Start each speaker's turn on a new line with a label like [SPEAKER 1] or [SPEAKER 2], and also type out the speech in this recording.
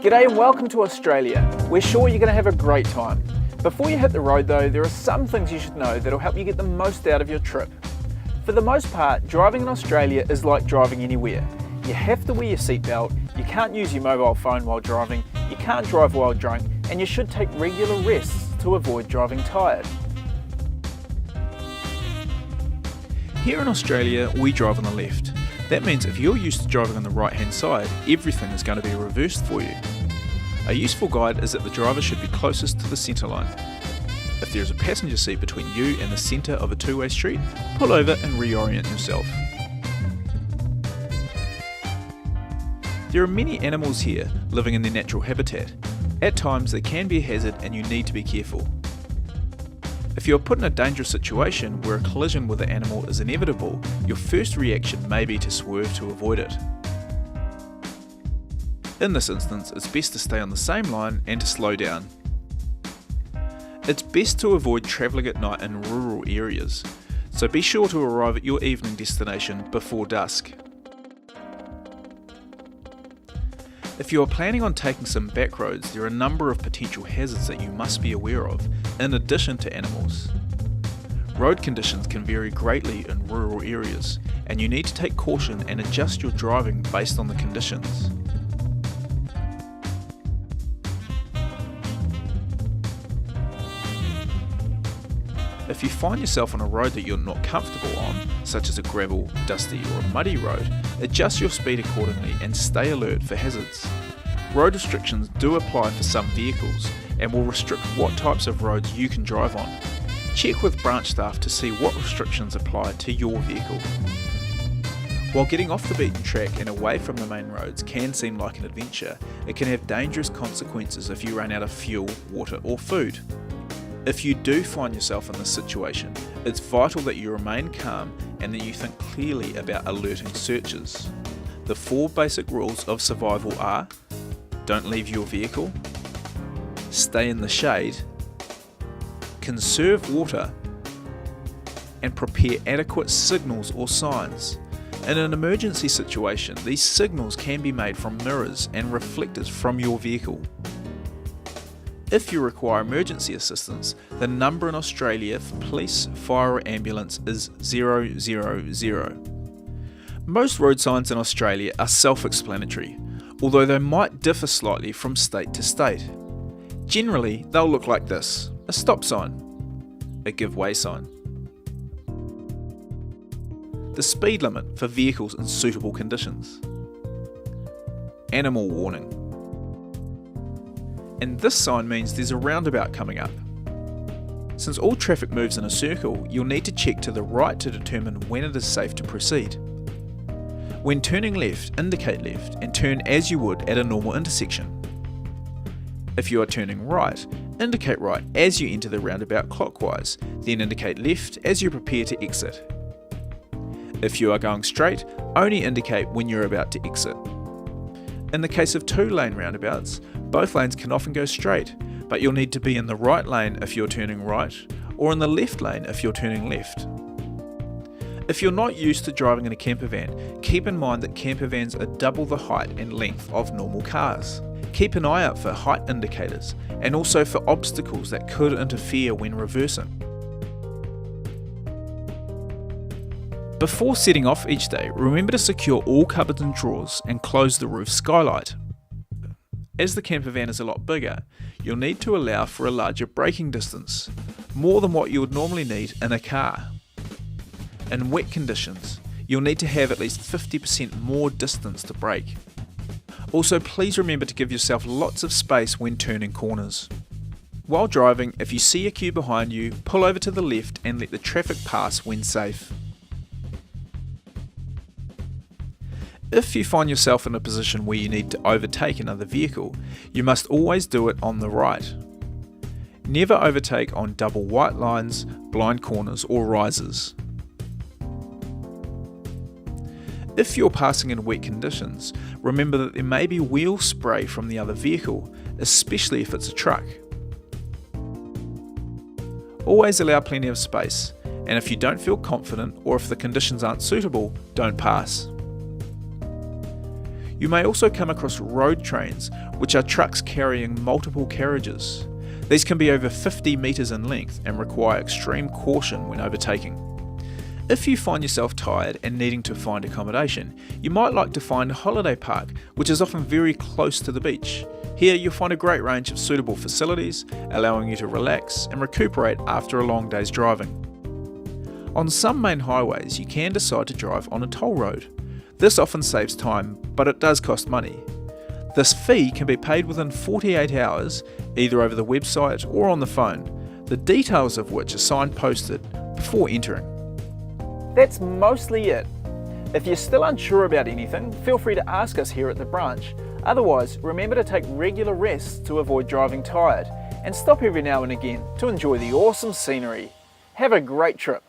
[SPEAKER 1] G'day and welcome to Australia. We're sure you're going to have a great time. Before you hit the road though, there are some things you should know that'll help you get the most out of your trip. For the most part, driving in Australia is like driving anywhere. You have to wear your seatbelt, you can't use your mobile phone while driving, you can't drive while drunk, and you should take regular rests to avoid driving tired. Here in Australia, we drive on the left. That means if you're used to driving on the right hand side, everything is going to be reversed for you. A useful guide is that the driver should be closest to the centre line. If there is a passenger seat between you and the centre of a two-way street, pull over and reorient yourself. There are many animals here living in their natural habitat. At times they can be a hazard and you need to be careful. If you are put in a dangerous situation where a collision with the animal is inevitable, your first reaction may be to swerve to avoid it. In this instance, it's best to stay on the same line and to slow down. It's best to avoid travelling at night in rural areas, so be sure to arrive at your evening destination before dusk. If you are planning on taking some back roads, there are a number of potential hazards that you must be aware of, in addition to animals. Road conditions can vary greatly in rural areas, and you need to take caution and adjust your driving based on the conditions. If you find yourself on a road that you're not comfortable on, such as a gravel, dusty or a muddy road, adjust your speed accordingly and stay alert for hazards. Road restrictions do apply for some vehicles and will restrict what types of roads you can drive on. Check with branch staff to see what restrictions apply to your vehicle. While getting off the beaten track and away from the main roads can seem like an adventure, it can have dangerous consequences if you run out of fuel, water or food. If you do find yourself in this situation, it's vital that you remain calm and that you think clearly about alerting searches. The 4 basic rules of survival are: don't leave your vehicle, stay in the shade, conserve water, and prepare adequate signals or signs. In an emergency situation, these signals can be made from mirrors and reflectors from your vehicle. If you require emergency assistance, the number in Australia for police, fire or ambulance is 000. Most road signs in Australia are self-explanatory, although they might differ slightly from state to state. Generally, they'll look like this: a stop sign, a give way sign, the speed limit for vehicles in suitable conditions, animal warning, and this sign means there's a roundabout coming up. Since all traffic moves in a circle, you'll need to check to the right to determine when it is safe to proceed. When turning left, indicate left and turn as you would at a normal intersection. If you are turning right, indicate right as you enter the roundabout clockwise, then indicate left as you prepare to exit. If you are going straight, only indicate when you're about to exit. In the case of 2-lane roundabouts, both lanes can often go straight, but you'll need to be in the right lane if you're turning right, or in the left lane if you're turning left. If you're not used to driving in a camper van, keep in mind that camper vans are double the height and length of normal cars. Keep an eye out for height indicators, and also for obstacles that could interfere when reversing. Before setting off each day, remember to secure all cupboards and drawers and close the roof skylight. As the camper van is a lot bigger, you'll need to allow for a larger braking distance, more than what you would normally need in a car. In wet conditions, you'll need to have at least 50% more distance to brake. Also, please remember to give yourself lots of space when turning corners. While driving, if you see a queue behind you, pull over to the left and let the traffic pass when safe. If you find yourself in a position where you need to overtake another vehicle, you must always do it on the right. Never overtake on double white lines, blind corners or risers. If you're passing in wet conditions, remember that there may be wheel spray from the other vehicle, especially if it's a truck. Always allow plenty of space, and if you don't feel confident or if the conditions aren't suitable, don't pass. You may also come across road trains, which are trucks carrying multiple carriages. These can be over 50 metres in length and require extreme caution when overtaking. If you find yourself tired and needing to find accommodation, you might like to find a holiday park, which is often very close to the beach. Here you'll find a great range of suitable facilities, allowing you to relax and recuperate after a long day's driving. On some main highways, you can decide to drive on a toll road. This often saves time, but it does cost money. This fee can be paid within 48 hours, either over the website or on the phone, the details of which are signposted before entering. That's mostly it. If you're still unsure about anything, feel free to ask us here at the branch. Otherwise, remember to take regular rests to avoid driving tired, and stop every now and again to enjoy the awesome scenery. Have a great trip.